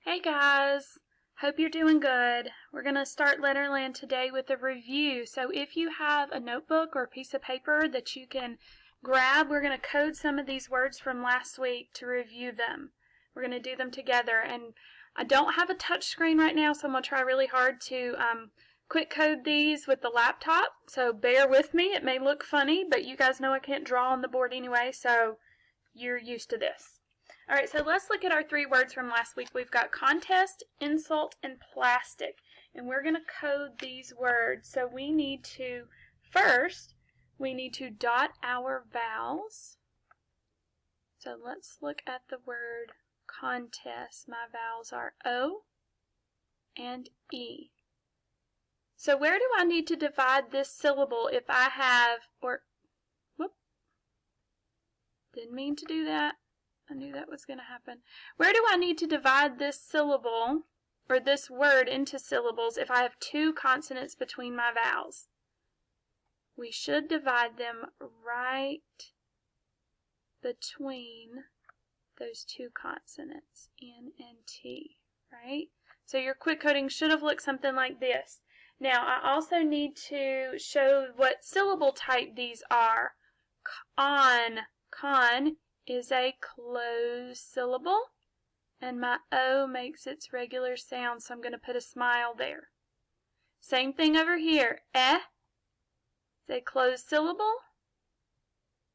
Hey guys, hope you're doing good. We're going to start Letterland today with a review. So if you have a notebook or a piece of paper that you can grab, we're going to code some of these words from last week to review them. We're going to do them together. And I don't have a touch screen right now, so I'm going to try really hard to quick code these with the laptop. So bear with me. It may look funny, but you guys know I can't draw on the board anyway, so you're used to this. Alright, so let's look at our three words from last week. We've got contest, insult, and plastic. And we're going to code these words. So we need to, first, we need to dot our vowels. So let's look at the word contest. My vowels are O and E. So where do I need to divide this syllable if I have, didn't mean to do that. I knew that was going to happen. Where do I need to divide this syllable, or this word, into syllables if I have two consonants between my vowels? We should divide them right between those two consonants, N and T, right? So your quick coding should have looked something like this. Now, I also need to show what syllable type these are. Con is a closed syllable, and my O makes its regular sound, so I'm going to put a smile there. Same thing over here. Is a closed syllable,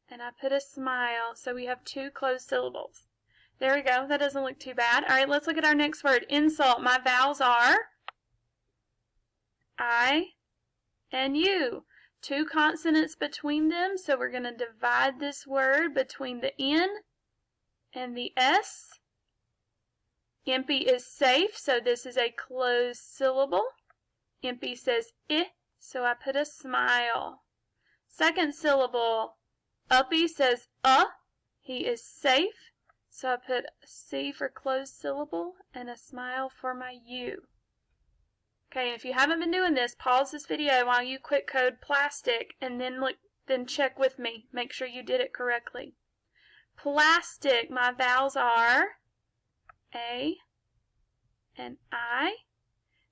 and I put a smile, so we have two closed syllables. There we go. That doesn't look too bad. All right, let's look at our next word, insult. My vowels are I and U. Two consonants between them, so we're going to divide this word between the N and the S. Impy is safe, so this is a closed syllable. Impy says I, so I put a smile. Second syllable, uppy says he is safe, so I put C for closed syllable and a smile for my U. Okay, and if you haven't been doing this, pause this video while you quick code plastic and then check with me. Make sure you did it correctly. Plastic, my vowels are A and I.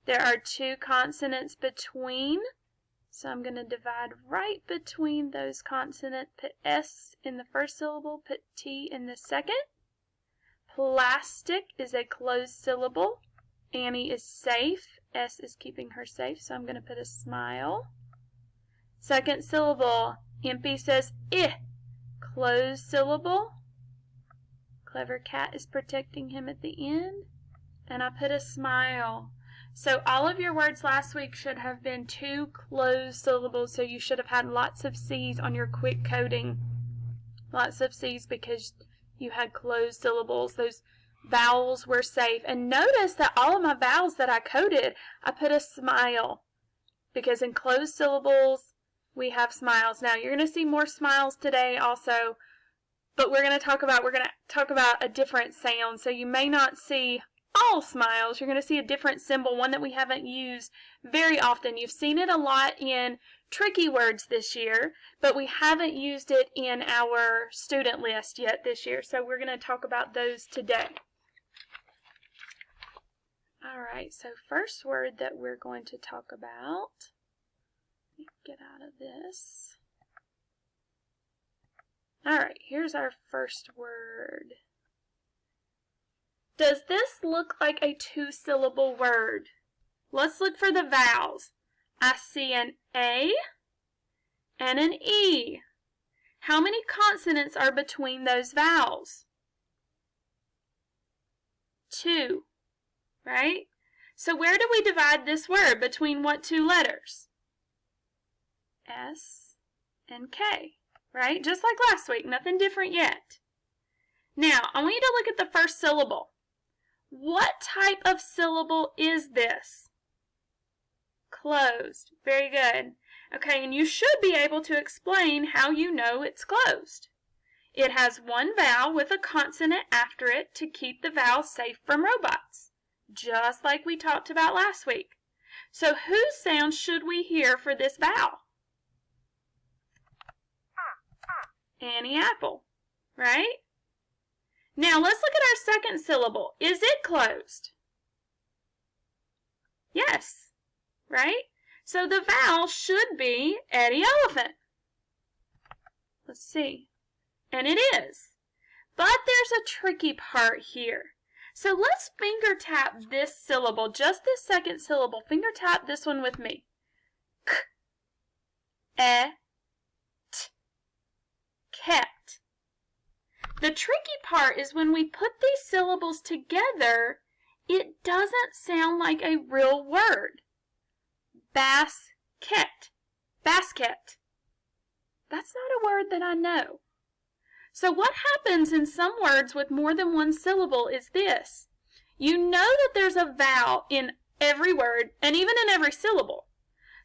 There are two consonants between, so I'm going to divide right between those consonants. Put S in the first syllable, put T in the second. Plastic is a closed syllable. Annie is safe. S is keeping her safe, so I'm going to put a smile. Second syllable, Impy says I. Closed syllable. Clever cat is protecting him at the end. And I put a smile. So all of your words last week should have been two closed syllables, so you should have had lots of C's on your quick coding. Lots of C's because you had closed syllables. Those vowels were safe. And notice that all of my vowels that I coded, I put a smile. Because in closed syllables, we have smiles. Now, you're going to see more smiles today also. But we're going to talk about a different sound. So you may not see all smiles. You're going to see a different symbol, one that we haven't used very often. You've seen it a lot in tricky words this year, but we haven't used it in our student list yet this year. So we're going to talk about those today. Alright, so first word that we're going to talk about, let me get out of this. Alright, here's our first word. Does this look like a two-syllable word? Let's look for the vowels. I see an A and an E. How many consonants are between those vowels? 2. Right? So where do we divide this word? Between what two letters? S and K. Right? Just like last week. Nothing different yet. Now, I want you to look at the first syllable. What type of syllable is this? Closed. Very good. Okay, and you should be able to explain how you know it's closed. It has one vowel with a consonant after it to keep the vowel safe from robots, just like we talked about last week. So whose sound should we hear for this vowel? Annie Apple, right? Now let's look at our second syllable. Is it closed? Yes, right? So the vowel should be Eddie Elephant. Let's see. And it is. But there's a tricky part here. So let's finger tap this syllable, just this second syllable. Finger tap this one with me. K, e, t, kept. The tricky part is when we put these syllables together, it doesn't sound like a real word. Basket. Basket. That's not a word that I know. So what happens in some words with more than one syllable is this. You know that there's a vowel in every word and even in every syllable.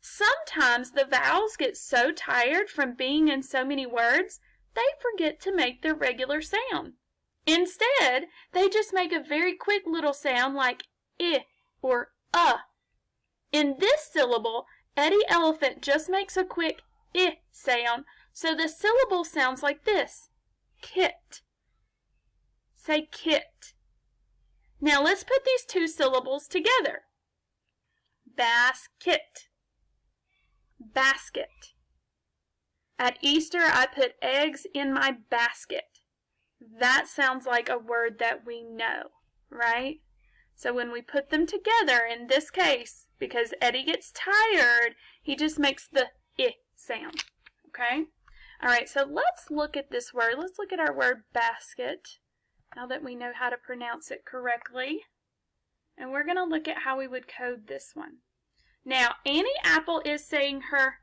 Sometimes the vowels get so tired from being in so many words, they forget to make their regular sound. Instead, they just make a very quick little sound like I or In this syllable, Eddie Elephant just makes a quick I sound, so the syllable sounds like this. Kit. Say kit. Now let's put these two syllables together. Basket. Basket. At Easter, I put eggs in my basket. That sounds like a word that we know, right? So when we put them together, in this case, because Eddie gets tired, he just makes the I sound, okay? All right, so let's look at this word. Let's look at our word basket, now that we know how to pronounce it correctly. And we're going to look at how we would code this one. Now, Annie Apple is saying her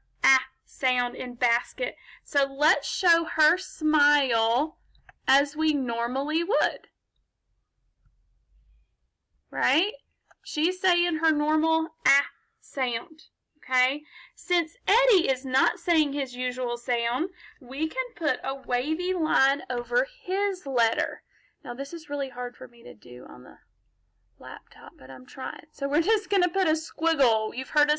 sound in basket. So let's show her smile as we normally would. Right? She's saying her normal sound. Okay? Since Eddie is not saying his usual sound, we can put a wavy line over his letter. Now this is really hard for me to do on the laptop, but I'm trying. So we're just going to put a squiggle. You've heard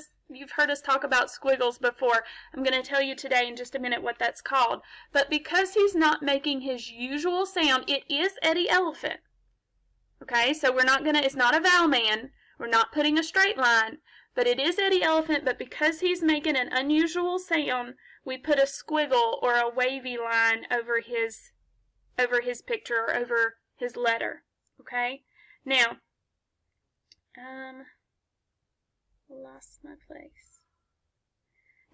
us talk about squiggles before. I'm going to tell you today in just a minute what that's called. But because he's not making his usual sound, it is Eddie Elephant. Okay? So we're not going to, it's not a vowel man. We're not putting a straight line. But it is Eddie Elephant, but because he's making an unusual sound, we put a squiggle or a wavy line over his picture or over his letter. Okay? Now, lost my place.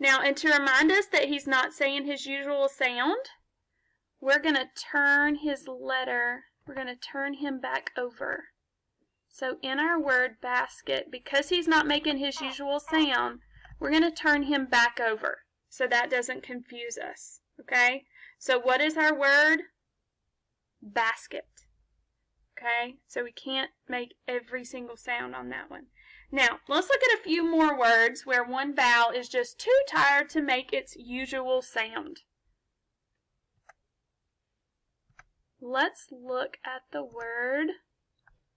Now, and to remind us that he's not saying his usual sound, we're going to turn his letter, we're going to turn him back over. So in our word basket, because he's not making his usual sound, we're going to turn him back over so that doesn't confuse us. Okay? So what is our word? Basket. Okay? So we can't make every single sound on that one. Now, let's look at a few more words where one vowel is just too tired to make its usual sound. Let's look at the word,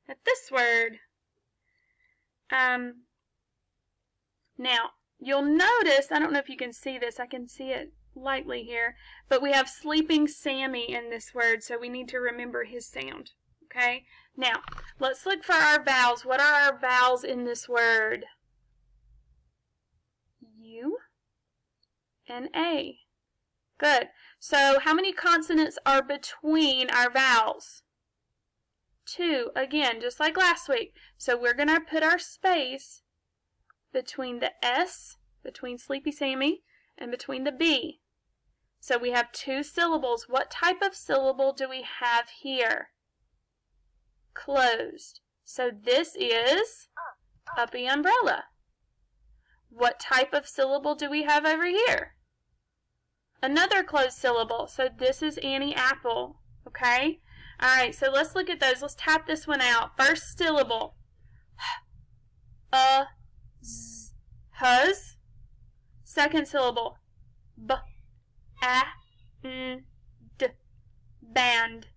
at this word. Now, you'll notice, I don't know if you can see this, I can see it lightly here, but we have Sleeping Sammy in this word, so we need to remember his sound. Okay? Now, let's look for our vowels. What are our vowels in this word? U and A. Good. So, how many consonants are between our vowels? 2. Again, just like last week. So, we're going to put our space between the S, between Sleepy Sammy, and between the B. So, we have 2 syllables. What type of syllable do we have here? Closed. So this is Uppy Umbrella. What type of syllable do we have over here? Another closed syllable. So this is Annie Apple. Okay? Alright, so let's look at those. Let's tap this one out. First syllable. Z. Huz. Second syllable. B. A. N. D. Band.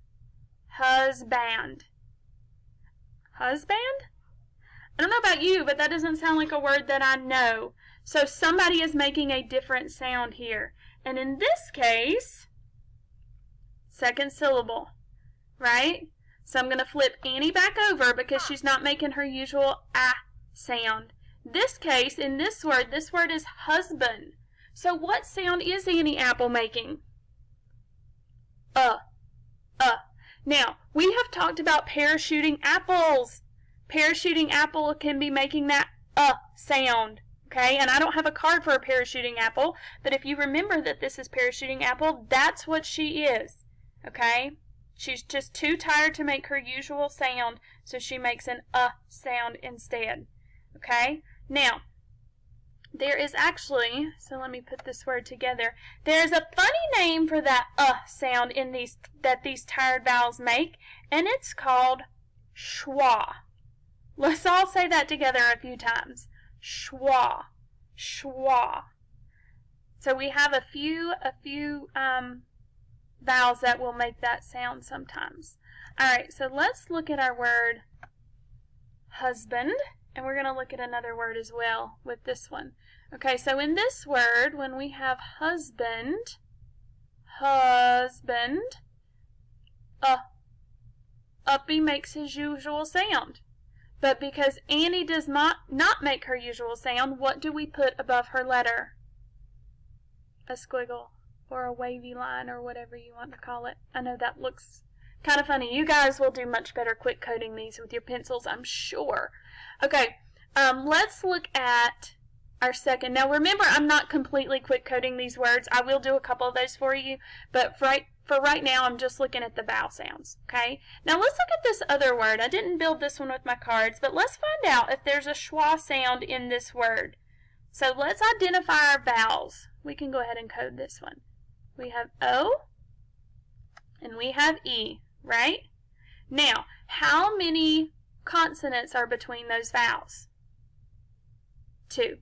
Husband. Husband? I don't know about you, but that doesn't sound like a word that I know. So somebody is making a different sound here. And in this case, second syllable, right? So I'm going to flip Annie back over because she's not making her usual sound. this case, in this word is husband. So what sound is Annie Apple making? Now, we have talked about parachuting apples. Parachuting apple can be making that sound. Okay, and I don't have a card for a parachuting apple, but if you remember that this is parachuting apple, that's what she is. Okay? She's just too tired to make her usual sound, so she makes an sound instead. Okay? Now, there is actually, so let me put this word together. There's a funny name for that sound in these tired vowels make, and it's called schwa. Let's all say that together a few times. Schwa, schwa. So we have a few vowels that will make that sound sometimes. Alright, so let's look at our word husband, and we're going to look at another word as well with this one. Okay, so in this word, when we have husband, Uppy makes his usual sound. But because Annie does not make her usual sound, what do we put above her letter? A squiggle or a wavy line or whatever you want to call it. I know that looks kind of funny. You guys will do much better quick coding these with your pencils, I'm sure. Okay, let's look at our second. Now remember, I'm not completely quick coding these words. I will do a couple of those for you, but for right now, I'm just looking at the vowel sounds. Okay, now let's look at this other word. I didn't build this one with my cards, but let's find out if there's a schwa sound in this word. So let's identify our vowels. We can go ahead and code this one. We have O and we have E, right? Now, how many consonants are between those vowels? 2.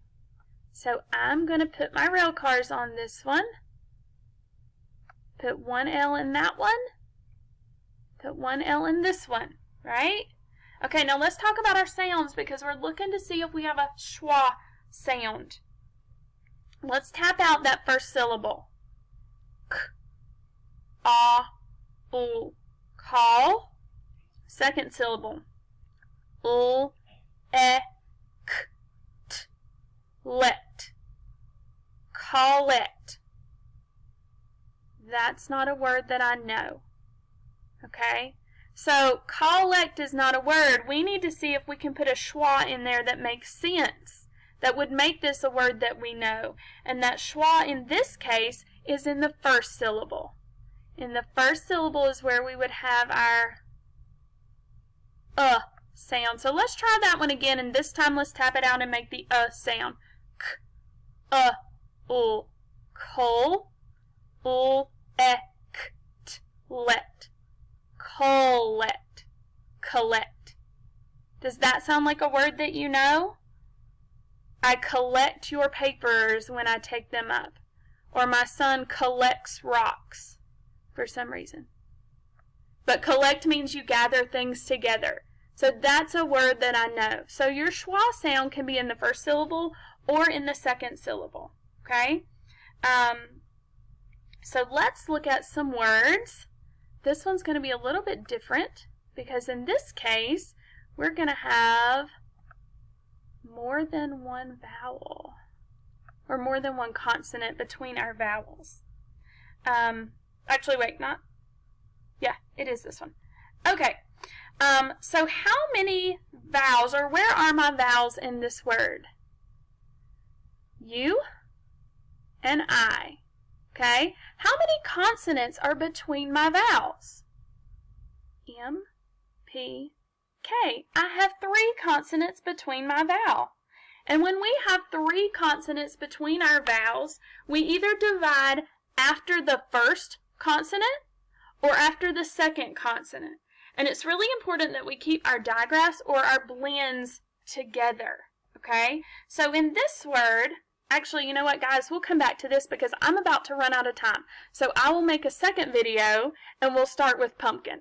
So I'm going to put my rail cars on this one. Put one L in that one. Put one L in this one, right? Okay, now let's talk about our sounds because we're looking to see if we have a schwa sound. Let's tap out that first syllable. K, ah, u, call. Second syllable. U, e, k, t, let. Collect. That's not a word that I know. Okay? So, collect is not a word. We need to see if we can put a schwa in there that makes sense. That would make this a word that we know. And that schwa in this case is in the first syllable. In the first syllable is where we would have our sound. So let's try that one again, and this time let's tap it out and make the sound. K, u, col, u, e, k, t, let. Collect. Collect. Does that sound like a word that you know? I collect your papers when I take them up. Or my son collects rocks for some reason. But collect means you gather things together. So that's a word that I know. So your schwa sound can be in the first syllable or in the second syllable. Okay? So let's look at some words. This one's going to be a little bit different because in this case, we're going to have more than one vowel or more than one consonant between our vowels. Actually, wait, yeah, it is this one. Okay, so how many vowels, or where are my vowels in this word? You and I. Okay, how many consonants are between my vowels? M, P, K. I have 3 consonants between my vowel. And when we have 3 consonants between our vowels, we either divide after the first consonant or after the second consonant. And it's really important that we keep our digraphs or our blends together. Okay? So in this word, actually, you know what, guys? We'll come back to this because I'm about to run out of time. So I will make a second video and we'll start with pumpkin.